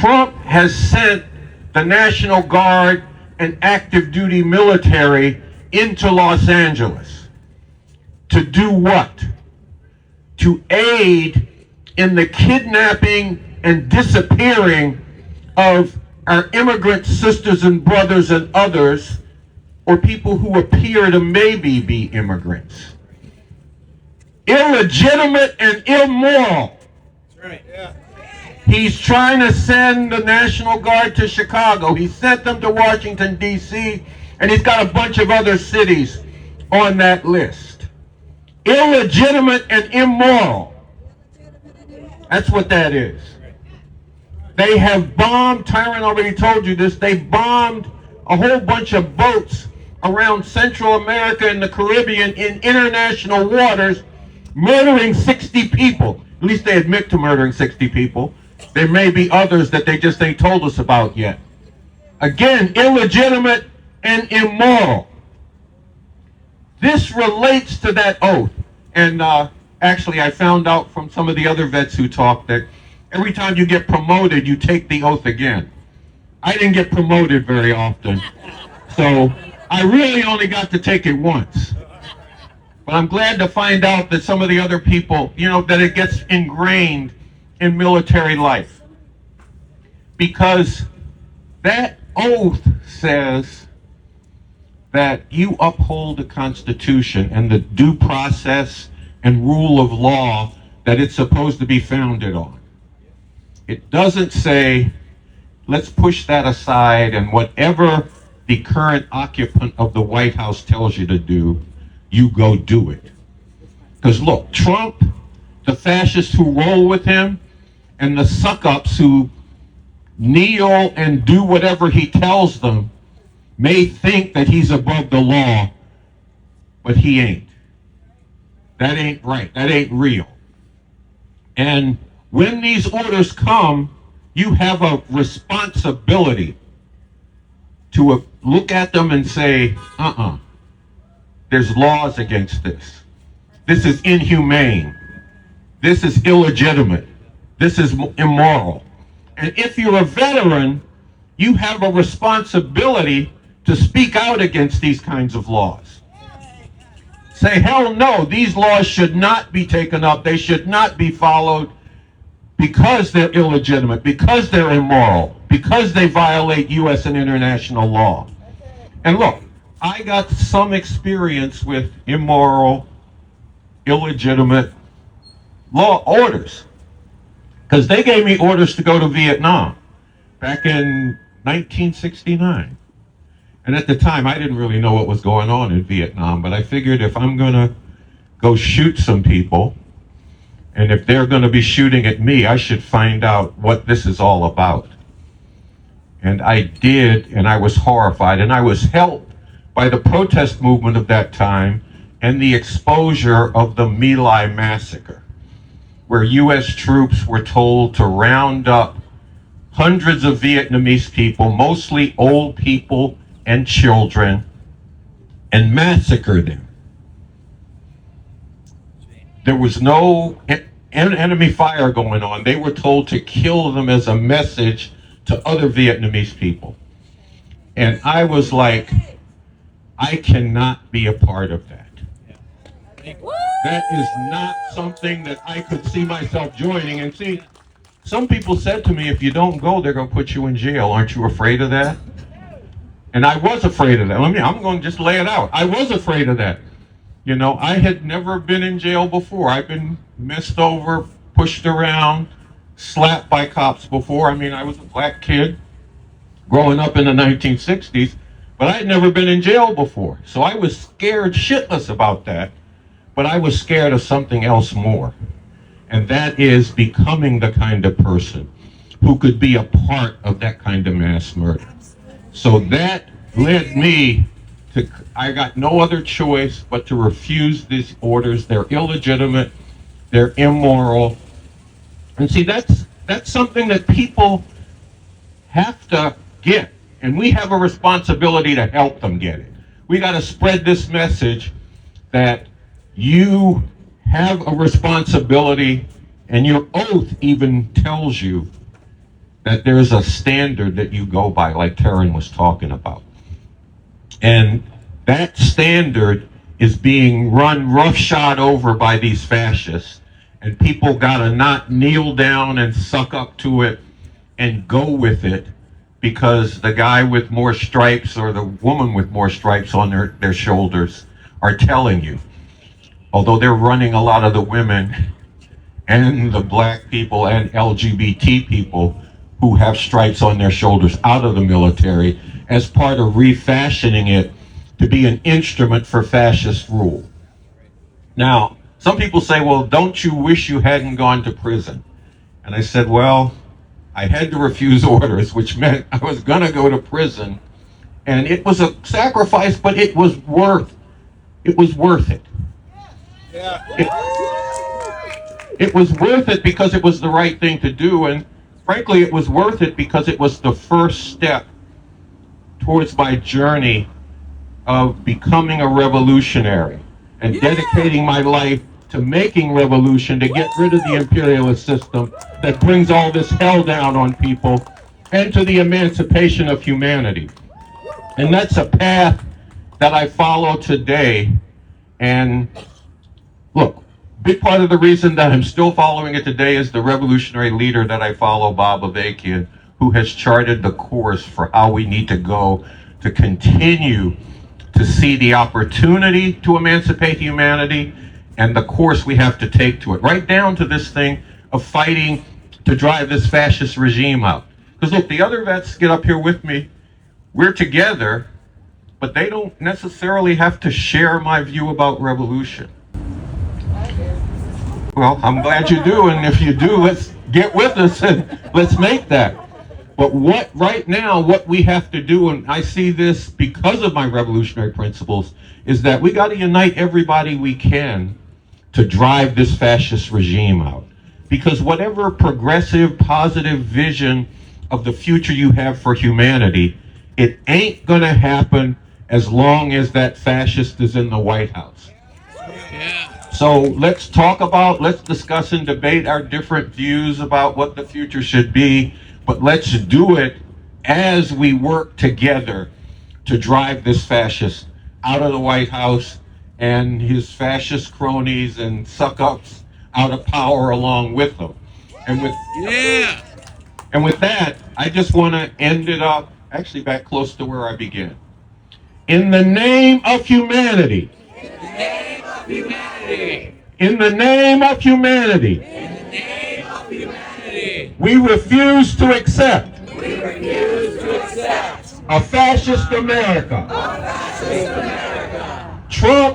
Trump has sent the National Guard and active duty military into Los Angeles. To do what? To aid in the kidnapping and disappearing of our immigrant sisters and brothers and others, or people who appear to maybe be immigrants. Illegitimate and immoral. That's right. Yeah. He's trying to send the National Guard to Chicago. He sent them to Washington, D.C., and he's got a bunch of other cities on that list. Illegitimate and immoral. That's what that is. They have bombed, Tyrant already told you this, they bombed a whole bunch of boats around Central America and the Caribbean in international waters, murdering 60 people. At least they admit to murdering 60 people. There may be others that they just ain't told us about yet. Again, illegitimate and immoral. This relates to that oath. And actually, I found out from some of the other vets who talked that every time you get promoted, you take the oath again. I didn't get promoted very often, so I really only got to take it once. But I'm glad to find out that some of the other people, you know, that it gets ingrained in military life. Because that oath says that you uphold the Constitution and the due process and rule of law that it's supposed to be founded on. It doesn't say, let's push that aside and whatever the current occupant of the White House tells you to do, you go do it. Because look, Trump, the fascists who roll with him, and the suck-ups who kneel and do whatever he tells them may think that he's above the law, but he ain't. That ain't right. That ain't real. And when these orders come, you have a responsibility to look at them and say, there's laws against this. This is inhumane. This is illegitimate. This is immoral. And if you're a veteran, you have a responsibility to speak out against these kinds of laws. Say, hell no, these laws should not be taken up. They should not be followed because they're illegitimate, because they're immoral, because they violate U.S. and international law. And look, I got some experience with immoral, illegitimate law orders. Because they gave me orders to go to Vietnam back in 1969. And at the time, I didn't really know what was going on in Vietnam, but I figured if I'm going to go shoot some people, and if they're going to be shooting at me, I should find out what this is all about. And I did, and I was horrified, and I was helped by the protest movement of that time and the exposure of the My Lai massacre, where U.S. troops were told to round up hundreds of Vietnamese people, mostly old people and children, and massacre them. There was no enemy fire going on. They were told to kill them as a message to other Vietnamese people. And I was like, I cannot be a part of that. That is not something that I could see myself joining. And see, some people said to me, if you don't go, they're going to put you in jail. Aren't you afraid of that? And I was afraid of that. I mean, I'm going to just lay it out. I was afraid of that. You know, I had never been in jail before. I've been messed over, pushed around, slapped by cops before. I mean, I was a black kid growing up in the 1960s, but I had never been in jail before. So I was scared shitless about that. But I was scared of something else more. And that is becoming the kind of person who could be a part of that kind of mass murder. So that led me to, I got no other choice but to refuse these orders. They're illegitimate, they're immoral. And see, that's something that people have to get. And we have a responsibility to help them get it. We got to spread this message that you have a responsibility, and your oath even tells you that there's a standard that you go by, like Karen was talking about. And that standard is being run roughshod over by these fascists, and people gotta not kneel down and suck up to it and go with it because the guy with more stripes or the woman with more stripes on their shoulders are telling you. Although they're running a lot of the women and the black people and LGBT people who have stripes on their shoulders out of the military as part of refashioning it to be an instrument for fascist rule. Now, some people say, well, don't you wish you hadn't gone to prison? And I said, well, I had to refuse orders, which meant I was gonna go to prison. And it was a sacrifice, but it was worth it. It was worth it because it was the right thing to do, and frankly, it was worth it because it was the first step towards my journey of becoming a revolutionary and dedicating my life to making revolution to get rid of the imperialist system that brings all this hell down on people, and to the emancipation of humanity. And that's a path that I follow today. And look, big part of the reason that I'm still following it today is the revolutionary leader that I follow, Bob Avakian, who has charted the course for how we need to go to continue to see the opportunity to emancipate humanity and the course we have to take to it, right down to this thing of fighting to drive this fascist regime out. Because look, the other vets get up here with me, we're together, but they don't necessarily have to share my view about revolution. Well, I'm glad you do, and if you do, let's get with us and let's make that. But right now, what we have to do, and I see this because of my revolutionary principles, is that we got to unite everybody we can to drive this fascist regime out. Because whatever progressive, positive vision of the future you have for humanity, it ain't gonna happen as long as that fascist is in the White House. Yeah. So let's discuss and debate our different views about what the future should be, but let's do it as we work together to drive this fascist out of the White House and his fascist cronies and suck-ups out of power along with them. And with that, I just want to end it up, actually back close to where I began. In the name of humanity. In the name of humanity. In the name of humanity. In the name of humanity. We refuse to accept. We refuse to accept. A fascist America. A fascist America. Trump